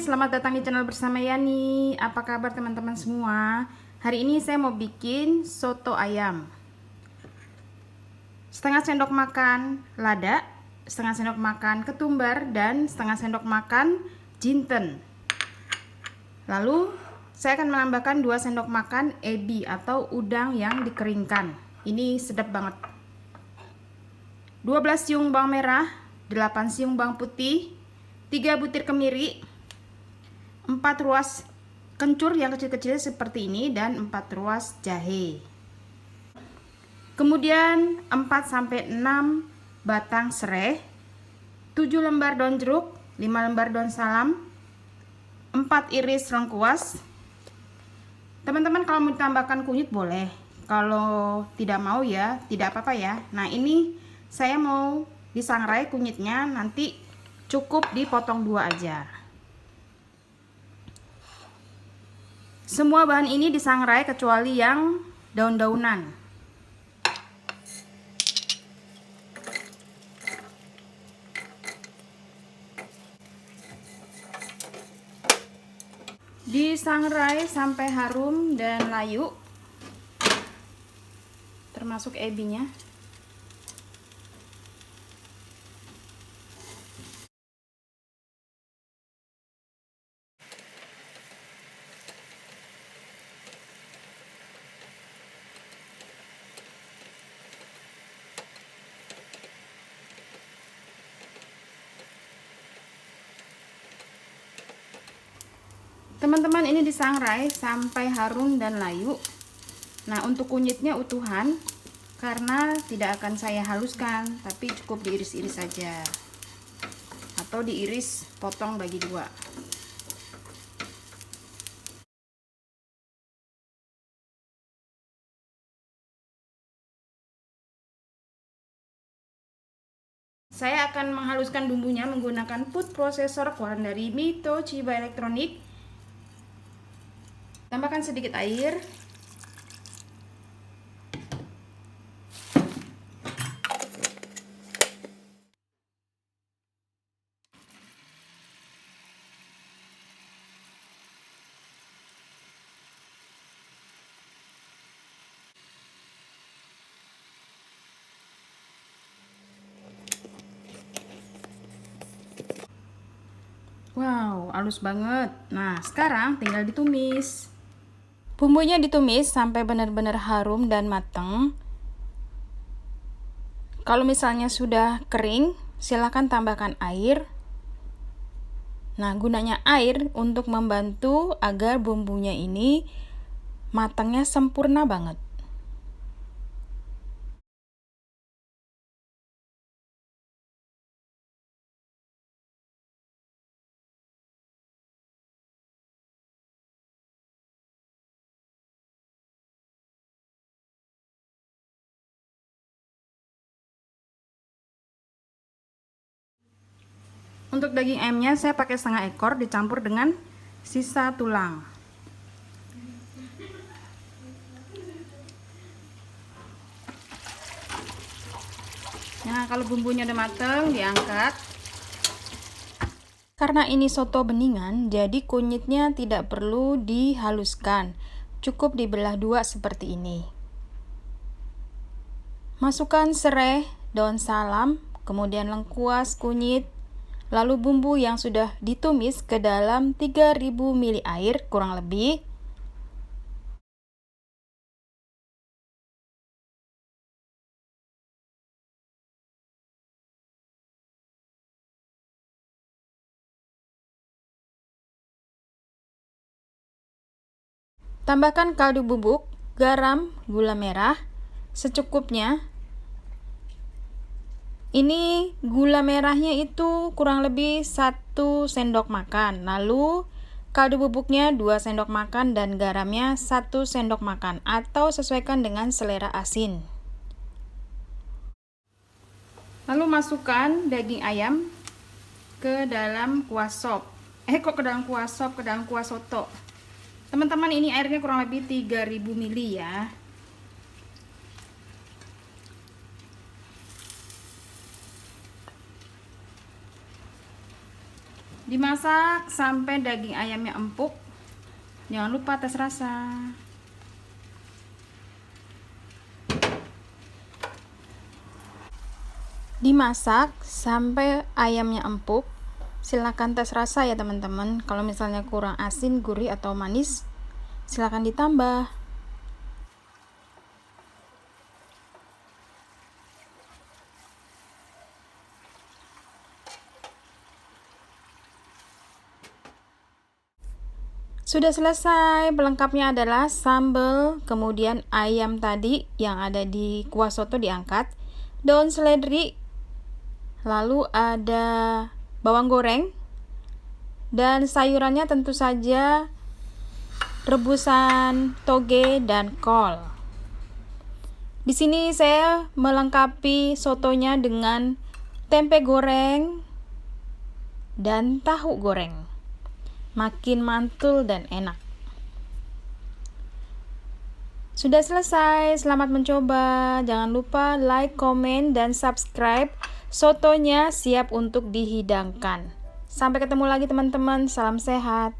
selamat datang di channel bersama Yani. Apa kabar teman-teman semua? Hari ini saya mau bikin soto ayam. Setengah sendok makan lada, setengah sendok makan ketumbar, dan setengah sendok makan jinten. Lalu saya akan menambahkan 2 sendok makan ebi atau udang yang dikeringkan. Ini sedap banget. 12 siung bawang merah, 8 siung bawang putih, 3 butir kemiri, 4 ruas kencur yang kecil-kecil seperti ini, dan 4 ruas jahe. Kemudian 4-6 batang serai, 7 lembar daun jeruk, 5 lembar daun salam, 4 iris lengkuas. Teman-teman kalau mau ditambahkan kunyit boleh, kalau tidak mau ya tidak apa-apa ya. Nah, ini saya mau disangrai kunyitnya, nanti cukup dipotong 2 aja. Semua bahan ini disangrai kecuali yang daun-daunan. Disangrai sampai harum dan layu, termasuk ebinya. Teman-teman, ini disangrai sampai harum dan layu. Nah, untuk kunyitnya utuhan, karena tidak akan saya haluskan, tapi cukup diiris-iris saja, atau diiris potong bagi 2. Saya akan menghaluskan bumbunya menggunakan food processor keluaran dari Mito Chiba Electronic. Tambahkan sedikit air. Wow, halus banget. Nah, sekarang tinggal ditumis. Bumbunya ditumis sampai benar-benar harum dan matang. Kalau misalnya sudah kering, silakan tambahkan air. Nah, gunanya air untuk membantu agar bumbunya ini matangnya sempurna banget. Untuk daging ayamnya saya pakai setengah ekor dicampur dengan sisa tulang. Nah, kalau bumbunya udah mateng, diangkat. Karena ini soto beningan, jadi kunyitnya tidak perlu dihaluskan. Cukup dibelah 2 seperti ini. Masukkan serai, daun salam, kemudian lengkuas, kunyit, lalu bumbu yang sudah ditumis ke dalam 3000 ml air kurang lebih. Tambahkan kaldu bubuk, garam, gula merah secukupnya. Ini gula merahnya itu kurang lebih 1 sendok makan. Lalu kaldu bubuknya 2 sendok makan dan garamnya 1 sendok makan, atau sesuaikan dengan selera asin. Lalu masukkan daging ayam ke dalam kuah sop. Kok ke dalam kuah sop, ke dalam kuah soto. Teman-teman, ini airnya kurang lebih 3000 ml ya. Dimasak sampai daging ayamnya empuk. Jangan lupa tes rasa. Dimasak sampai ayamnya empuk. Silakan tes rasa ya teman-teman. Kalau misalnya kurang asin, gurih atau manis, silakan ditambah. Sudah selesai. Pelengkapnya adalah sambal, kemudian ayam tadi yang ada di kuah soto diangkat, daun seledri, lalu ada bawang goreng, dan sayurannya tentu saja rebusan toge dan kol. Di sini saya melengkapi sotonya dengan tempe goreng dan tahu goreng. Makin mantul dan enak. Sudah selesai, selamat mencoba. Jangan lupa like, komen, dan subscribe. Sotonya siap untuk dihidangkan. Sampai ketemu lagi teman-teman, salam sehat.